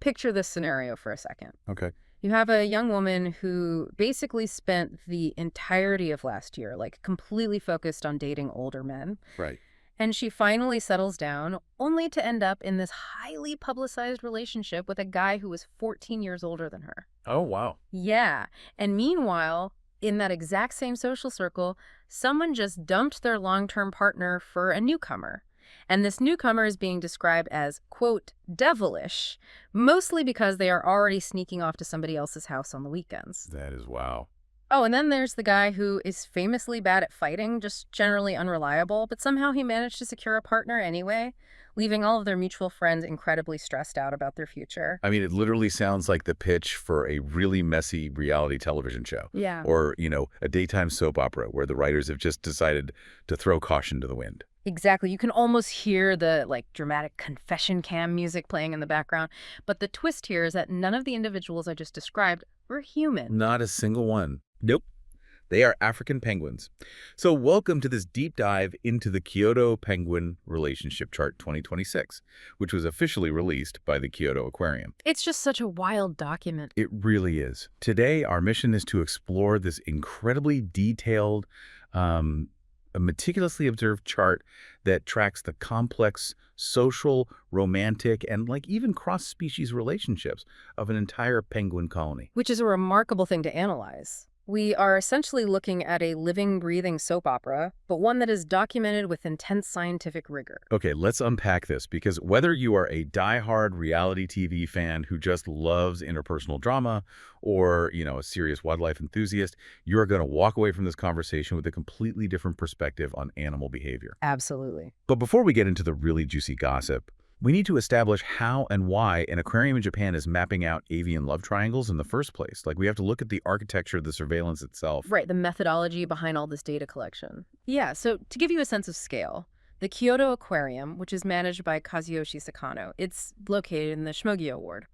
Picture this scenario for a second. Okay. You have a young woman who basically spent the entirety of last year, like, completely focused on dating older men. Right. And she finally settles down, only to end up in this highly publicized relationship with a guy who was 14 years older than her. Oh, wow. Yeah. And meanwhile, in that exact same social circle, someone just dumped their long-term partner for a newcomer. And this newcomer is being described as, quote, devilish, mostly because they are already sneaking off to somebody else's house on the weekends. That is wow. Oh, and then there's the guy who is famously bad at fighting, just generally unreliable, but somehow he managed to secure a partner anyway, leaving all of their mutual friends incredibly stressed out about their future. I mean, it literally sounds like the pitch for a really messy reality television show. Yeah. Or, a daytime soap opera where the writers have just decided to throw caution to the wind. Exactly. You can almost hear the, dramatic confession cam music playing in the background. But the twist here is that none of the individuals I just described were human. Not a single one. Nope. They are African penguins. So welcome to this deep dive into the Kyoto Penguin Relationship Chart 2026, which was officially released by the Kyoto Aquarium. It's just such a wild document. It really is. Today, our mission is to explore this incredibly detailed, a meticulously observed chart that tracks the complex social, romantic, and even cross-species relationships of an entire penguin colony. Which is a remarkable thing to analyze. We are essentially looking at a living, breathing soap opera, but one that is documented with intense scientific rigor. Okay, let's unpack this, because whether you are a die-hard reality TV fan who just loves interpersonal drama or, a serious wildlife enthusiast, you're going to walk away from this conversation with a completely different perspective on animal behavior. Absolutely. But before we get into the really juicy gossip, we need to establish how and why an aquarium in Japan is mapping out avian love triangles in the first place. We have to look at the architecture of the surveillance itself. Right, the methodology behind all this data collection. Yeah, so to give you a sense of scale, the Kyoto Aquarium, which is managed by Kazuyoshi Sakano, it's located in the Shimogyo Ward.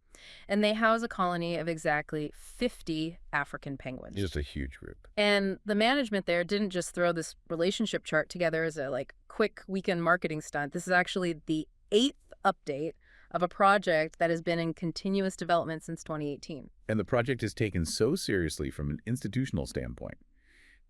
And they house a colony of exactly 50 African penguins. Just a huge group. And the management there didn't just throw this relationship chart together as a quick weekend marketing stunt. This is actually the 8th update of a project that has been in continuous development since 2018. And the project is taken so seriously from an institutional standpoint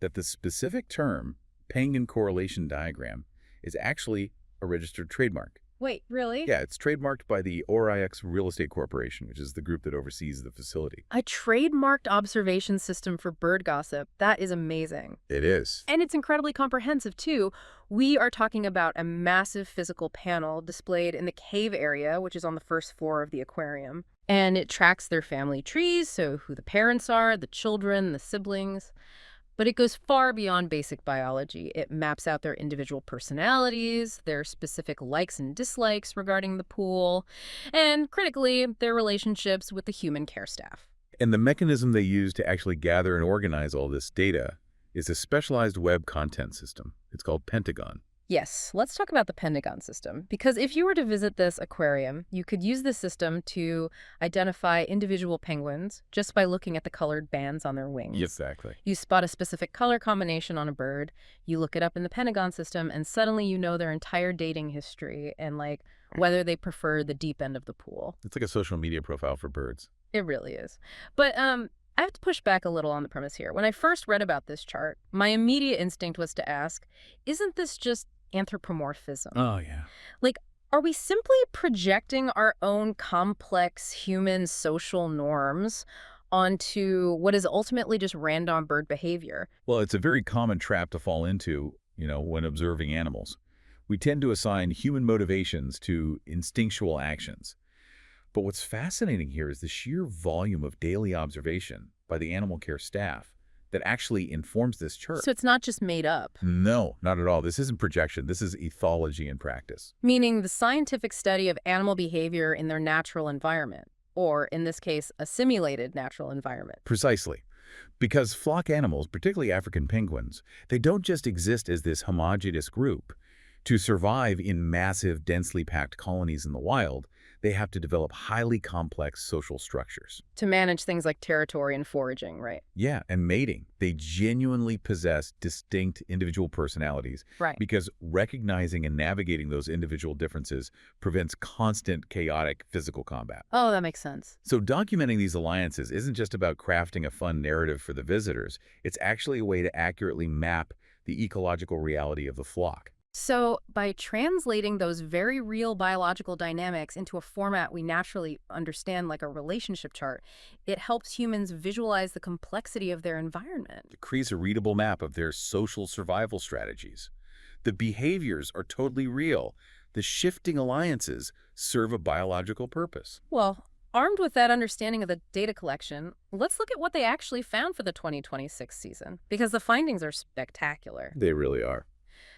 that the specific term, penguin correlation diagram, is actually a registered trademark. Wait, really? Yeah, it's trademarked by the ORIX Real Estate Corporation, which is the group that oversees the facility. A trademarked observation system for bird gossip. That is amazing. It is. And it's incredibly comprehensive, too. We are talking about a massive physical panel displayed in the cave area, which is on the first floor of the aquarium. And it tracks their family trees, so who the parents are, the children, the siblings. But it goes far beyond basic biology. It maps out their individual personalities, their specific likes and dislikes regarding the pool, and critically, their relationships with the human care staff. And the mechanism they use to actually gather and organize all this data is a specialized web content system. It's called Pentagon. Yes, let's talk about the Pentagon system, because if you were to visit this aquarium, you could use this system to identify individual penguins just by looking at the colored bands on their wings. Exactly. You spot a specific color combination on a bird, you look it up in the Pentagon system, and suddenly you know their entire dating history and whether they prefer the deep end of the pool. It's like a social media profile for birds. It really is. But I have to push back a little on the premise here. When I first read about this chart, my immediate instinct was to ask, isn't this just anthropomorphism? Oh, yeah. Are we simply projecting our own complex human social norms onto what is ultimately just random bird behavior? Well, it's a very common trap to fall into, when observing animals. We tend to assign human motivations to instinctual actions. But what's fascinating here is the sheer volume of daily observation by the animal care staff that actually informs this chart. So it's not just made up. No, not at all. This isn't projection. This is ethology in practice. Meaning the scientific study of animal behavior in their natural environment, or in this case, a simulated natural environment. Precisely. Because flock animals, particularly African penguins, they don't just exist as this homogeneous group. To survive in massive, densely packed colonies in the wild, they have to develop highly complex social structures. To manage things like territory and foraging, right? Yeah, and mating. They genuinely possess distinct individual personalities Right. because recognizing and navigating those individual differences prevents constant chaotic physical combat. Oh, that makes sense. So documenting these alliances isn't just about crafting a fun narrative for the visitors. It's actually a way to accurately map the ecological reality of the flock. So, by translating those very real biological dynamics into a format we naturally understand, like a relationship chart, it helps humans visualize the complexity of their environment. It creates a readable map of their social survival strategies. The behaviors are totally real. The shifting alliances serve a biological purpose. Well, armed with that understanding of the data collection, let's look at what they actually found for the 2026 season, because the findings are spectacular. They really are.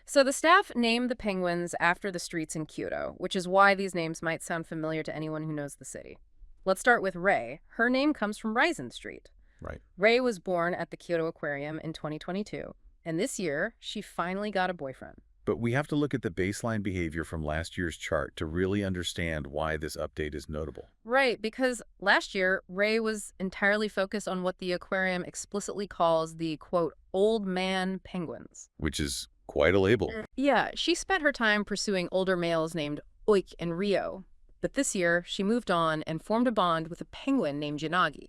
So the staff named the penguins after the streets in Kyoto, which is why these names might sound familiar to anyone who knows the city. Let's start with Rei. Her name comes from Risen Street. Right. Rei was born at the Kyoto Aquarium in 2022, and this year, she finally got a boyfriend. But we have to look at the baseline behavior from last year's chart to really understand why this update is notable. Right, because last year, Rei was entirely focused on what the aquarium explicitly calls the, quote, old man penguins. Which is quite a label. Yeah, she spent her time pursuing older males named Oik and Rio. But this year, she moved on and formed a bond with a penguin named Yanagi.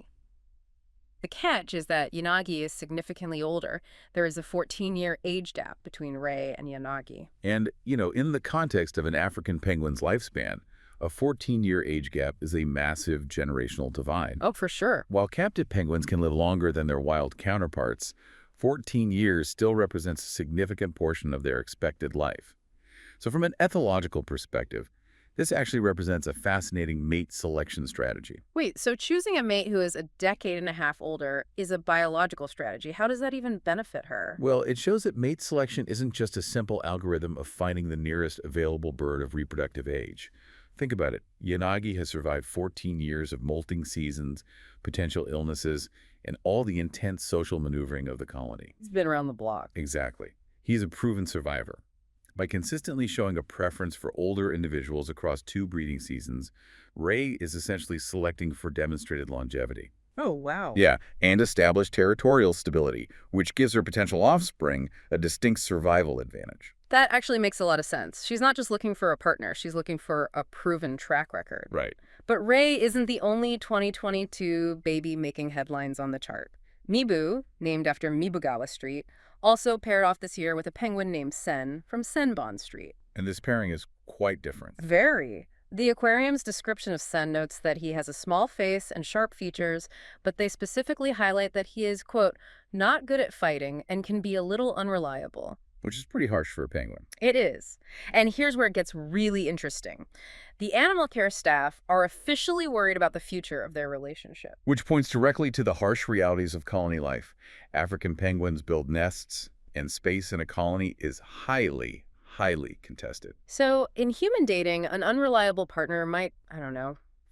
The catch is that Yanagi is significantly older. There is a 14-year age gap between Rei and Yanagi. And, in the context of an African penguin's lifespan, a 14-year age gap is a massive generational divide. Oh, for sure. While captive penguins can live longer than their wild counterparts, 14 years still represents a significant portion of their expected life. So from an ethological perspective, this actually represents a fascinating mate selection strategy. Wait, so choosing a mate who is a decade and a half older is a biological strategy. How does that even benefit her? Well, it shows that mate selection isn't just a simple algorithm of finding the nearest available bird of reproductive age. Think about it. Yanagi has survived 14 years of molting seasons, potential illnesses, and all the intense social maneuvering of the colony. He's been around the block. Exactly. He's a proven survivor. By consistently showing a preference for older individuals across 2 breeding seasons, Rei is essentially selecting for demonstrated longevity. Oh, wow. Yeah, and established territorial stability, which gives her potential offspring a distinct survival advantage. That actually makes a lot of sense. She's not just looking for a partner, she's looking for a proven track record. Right. But Rei isn't the only 2022 baby making headlines on the chart. Mibu, named after Mibugawa Street, also paired off this year with a penguin named Sen from Senbon Street. And this pairing is quite different. Very. The aquarium's description of Sen notes that he has a small face and sharp features, but they specifically highlight that he is, quote, not good at fighting and can be a little unreliable. Which is pretty harsh for a penguin. It is. And here's where it gets really interesting. The animal care staff are officially worried about the future of their relationship. Which points directly to the harsh realities of colony life. African penguins build nests, and space in a colony is highly contested. So, in human dating, an unreliable partner might,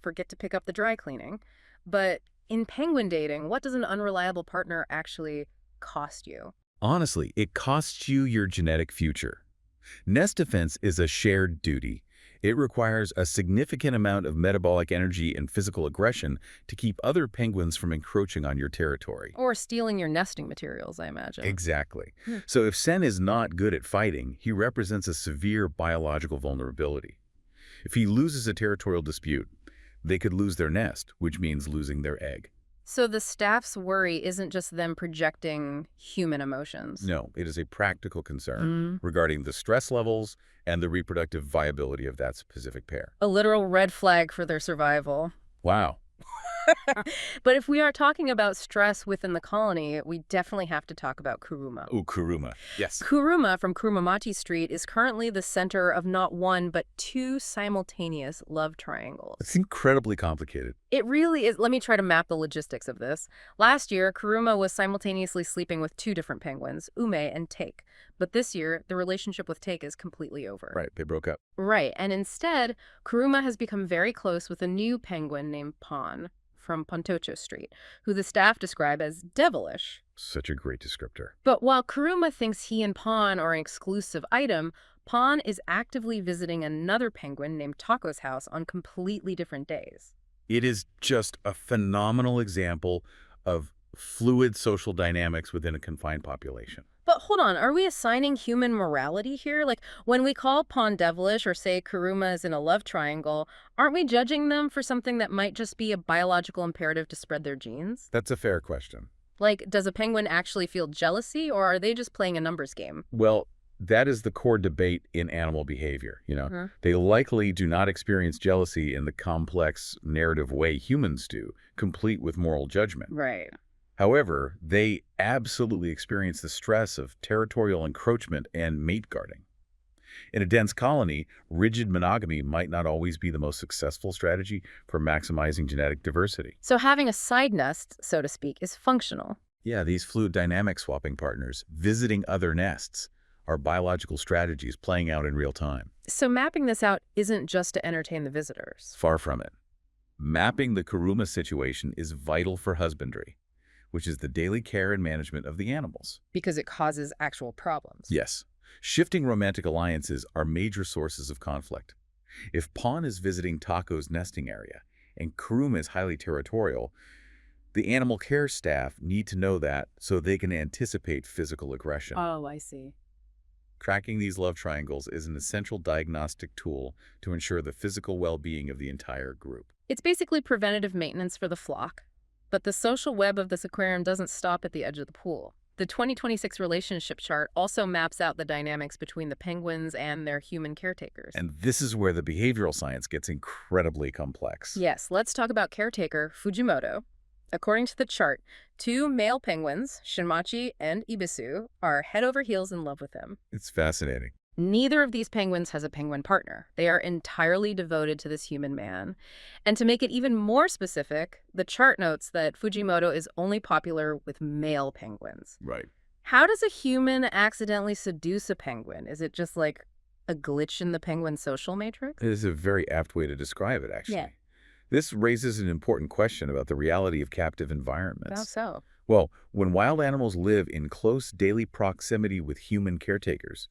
forget to pick up the dry cleaning. But in penguin dating, what does an unreliable partner actually cost you? Honestly, it costs you your genetic future. Nest defense is a shared duty. It requires a significant amount of metabolic energy and physical aggression to keep other penguins from encroaching on your territory. Or stealing your nesting materials, I imagine. Exactly. So if Sen is not good at fighting, he represents a severe biological vulnerability. If he loses a territorial dispute, they could lose their nest, which means losing their egg. So the staff's worry isn't just them projecting human emotions. No, it is a practical concern regarding the stress levels and the reproductive viability of that specific pair. A literal red flag for their survival. Wow. But if we are talking about stress within the colony, we definitely have to talk about Kuruma. Oh, Kuruma. Yes. Kuruma from Kurumamachi Street is currently the center of not one, but 2 simultaneous love triangles. It's incredibly complicated. It really is. Let me try to map the logistics of this. Last year, Kuruma was simultaneously sleeping with 2 different penguins, Ume and Take. But this year, the relationship with Take is completely over. Right, they broke up. Right, and instead, Kuruma has become very close with a new penguin named Pon from Pontocho Street, who the staff describe as devilish. Such a great descriptor. But while Kuruma thinks he and Pon are an exclusive item, Pon is actively visiting another penguin named Taco's house on completely different days. It is just a phenomenal example of fluid social dynamics within a confined population. But hold on, are we assigning human morality here? Like, when we call Pon devilish or say Kuruma is in a love triangle, aren't we judging them for something that might just be a biological imperative to spread their genes? That's a fair question. Like, does a penguin actually feel jealousy, or are they just playing a numbers game? Well, that is the core debate in animal behavior. Huh? They likely do not experience jealousy in the complex narrative way humans do, complete with moral judgment. Right. However, they absolutely experience the stress of territorial encroachment and mate guarding. In a dense colony, rigid monogamy might not always be the most successful strategy for maximizing genetic diversity. So having a side nest, so to speak, is functional. Yeah, these fluid dynamic swapping partners, visiting other nests, are biological strategies playing out in real time. So mapping this out isn't just to entertain the visitors. Far from it. Mapping the Kuruma situation is vital for husbandry, which is the daily care and management of the animals. Because it causes actual problems. Yes, shifting romantic alliances are major sources of conflict. If Pon is visiting Taco's nesting area and Kuruma is highly territorial, the animal care staff need to know that so they can anticipate physical aggression. Oh, I see. Tracking these love triangles is an essential diagnostic tool to ensure the physical well-being of the entire group. It's basically preventative maintenance for the flock. But the social web of this aquarium doesn't stop at the edge of the pool. The 2026 relationship chart also maps out the dynamics between the penguins and their human caretakers. And this is where the behavioral science gets incredibly complex. Yes, let's talk about caretaker Fujimoto. According to the chart, 2 male penguins, Shinmachi and Ibisu, are head over heels in love with him. It's fascinating. Neither of these penguins has a penguin partner. They are entirely devoted to this human man. And to make it even more specific, the chart notes that Fujimoto is only popular with male penguins. Right. How does a human accidentally seduce a penguin? Is it just like a glitch in the penguin social matrix? It is a very apt way to describe it, actually. Yeah. This raises an important question about the reality of captive How environments. so? Well, when wild animals live in close daily proximity with human caretakers,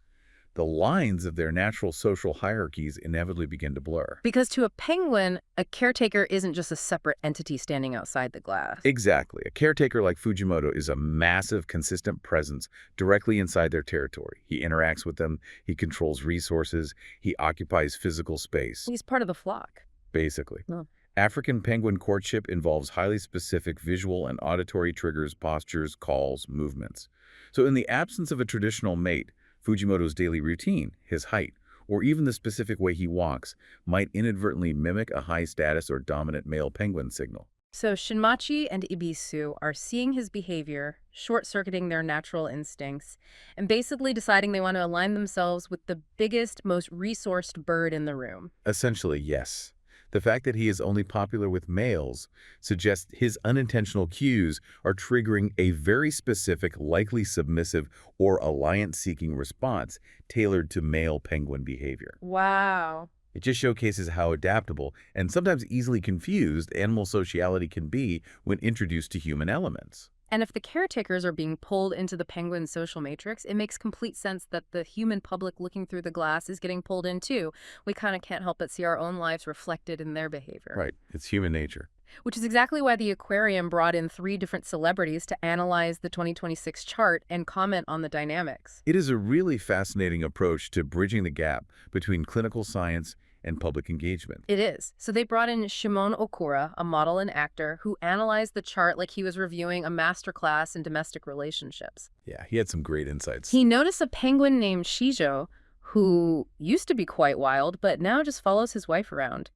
the lines of their natural social hierarchies inevitably begin to blur. Because to a penguin, a caretaker isn't just a separate entity standing outside the glass. Exactly. A caretaker like Fujimoto is a massive, consistent presence directly inside their territory. He interacts with them, he controls resources, he occupies physical space, He's part of the flock. basically. No. African penguin courtship involves highly specific visual and auditory triggers, postures, calls, movements. So in the absence of a traditional mate, Fujimoto's daily routine, his height, or even the specific way he walks might inadvertently mimic a high-status or dominant male penguin signal. So Shinmachi and Ibisu are seeing his behavior, short-circuiting their natural instincts, and basically deciding they want to align themselves with the biggest, most resourced bird in the room. Essentially, yes. The fact that he is only popular with males suggests his unintentional cues are triggering a very specific, likely submissive or alliance-seeking response tailored to male penguin behavior. Wow. It just showcases how adaptable and sometimes easily confused animal sociality can be when introduced to human elements. And if the caretakers are being pulled into the penguin social matrix, it makes complete sense that the human public looking through the glass is getting pulled in too. We kind of can't help but see our own lives reflected in their behavior. Right. It's human nature. Which is exactly why the aquarium brought in 3 different celebrities to analyze the 2026 chart and comment on the dynamics. It is a really fascinating approach to bridging the gap between clinical science and public engagement. It is. So they brought in Shimon Okura, a model and actor, who analyzed the chart like he was reviewing a masterclass in domestic relationships. Yeah, he had some great insights. He noticed a penguin named Shijo, who used to be quite wild, but now just follows his wife around.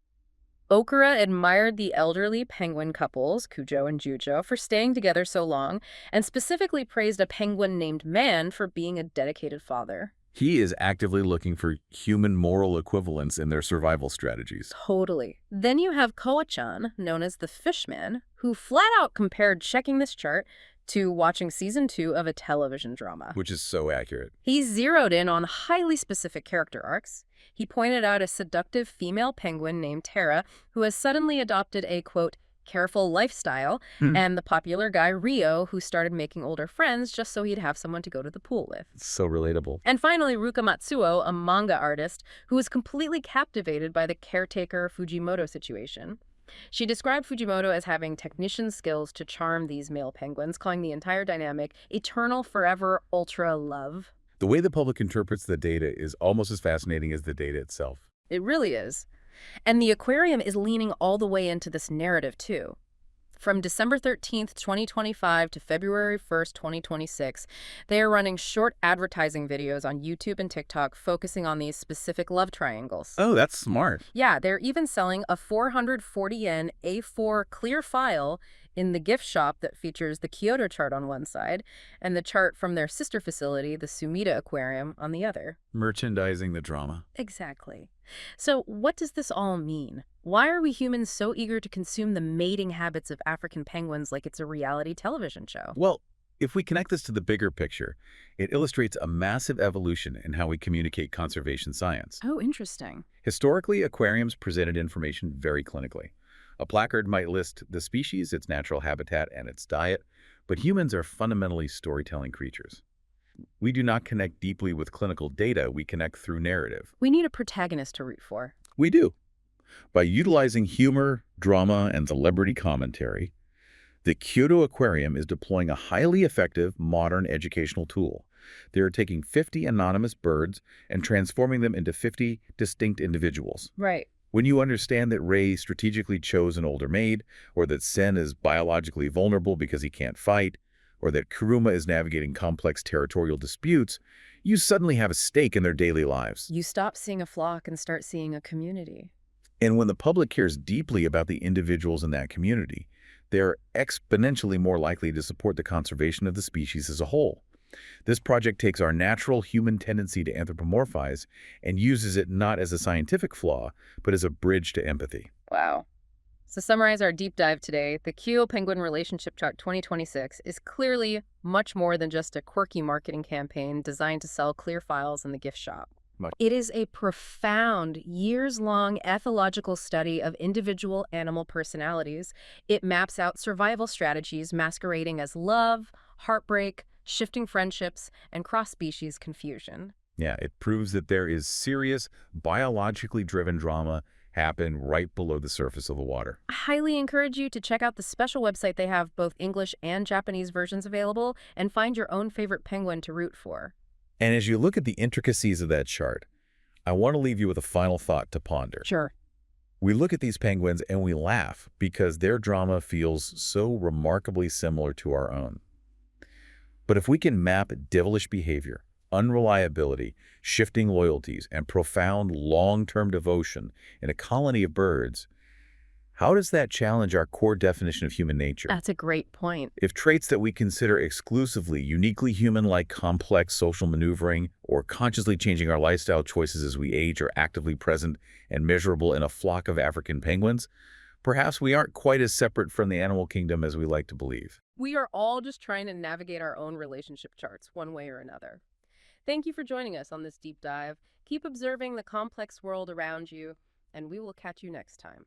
Okura admired the elderly penguin couples, Kujo and Jujo, for staying together so long, and specifically praised a penguin named Man for being a dedicated father. He is actively looking for human moral equivalence in their survival strategies. Totally. Then you have Koa-chan, known as the Fishman, who flat out compared checking this chart to watching season 2 of a television drama. Which is so accurate. He zeroed in on highly specific character arcs. He pointed out a seductive female penguin named Tara who has suddenly adopted a, quote, careful lifestyle, Hmm. and the popular guy Rio, who started making older friends just so he'd have someone to go to the pool with. So relatable. And finally, Ruka Matsuo, a manga artist who was completely captivated by the caretaker Fujimoto situation. She described Fujimoto as having technician skills to charm these male penguins, calling the entire dynamic eternal, forever, ultra love. The way the public interprets the data is almost as fascinating as the data itself. It really is. And the aquarium is leaning all the way into this narrative, too. From December 13th, 2025 to February 1st, 2026, they are running short advertising videos on YouTube and TikTok focusing on these specific love triangles. Oh, that's smart. Yeah, they're even selling a 440 yen A4 clear file in the gift shop that features the Kyoto chart on one side and the chart from their sister facility, the Sumida Aquarium, on the other. Merchandising the drama. Exactly. So what does this all mean? Why are we humans so eager to consume the mating habits of African penguins like it's a reality television show? Well, if we connect this to the bigger picture, it illustrates a massive evolution in how we communicate conservation science. Oh, interesting. Historically, aquariums presented information very clinically. A placard might list the species, its natural habitat, and its diet, but humans are fundamentally storytelling creatures. We do not connect deeply with clinical data, we connect through narrative. We need a protagonist to root for. We do. By utilizing humor, drama, and celebrity commentary, the Kyoto Aquarium is deploying a highly effective modern educational tool. They are taking 50 anonymous birds and transforming them into 50 distinct individuals. Right. When you understand that Ray strategically chose an older maid, or that Sen is biologically vulnerable because he can't fight, or that Kuruma is navigating complex territorial disputes, you suddenly have a stake in their daily lives. You stop seeing a flock and start seeing a community. And when the public cares deeply about the individuals in that community, they are exponentially more likely to support the conservation of the species as a whole. This project takes our natural human tendency to anthropomorphize and uses it not as a scientific flaw, but as a bridge to empathy. Wow. To summarize our deep dive today, the Kyoto Penguin Relationship Chart 2026 is clearly much more than just a quirky marketing campaign designed to sell clear files in the gift shop. It is a profound, years-long ethological study of individual animal personalities. It maps out survival strategies masquerading as love, heartbreak, shifting friendships, and cross-species confusion. Yeah, it proves that there is serious, biologically driven drama happen right below the surface of the water. I highly encourage you to check out the special website. They have both English and Japanese versions available, and find your own favorite penguin to root for. And as you look at the intricacies of that chart, I want to leave you with a final thought to ponder. Sure. We look at these penguins and we laugh because their drama feels so remarkably similar to our own. But if we can map devilish behavior, unreliability, shifting loyalties, and profound long-term devotion in a colony of birds, how does that challenge our core definition of human nature? That's a great point. If traits that we consider exclusively uniquely human, like complex social maneuvering or consciously changing our lifestyle choices as we age, are actively present and measurable in a flock of African penguins, perhaps we aren't quite as separate from the animal kingdom as we like to believe. We are all just trying to navigate our own relationship charts one way or another. Thank you for joining us on this deep dive. Keep observing the complex world around you, and we will catch you next time.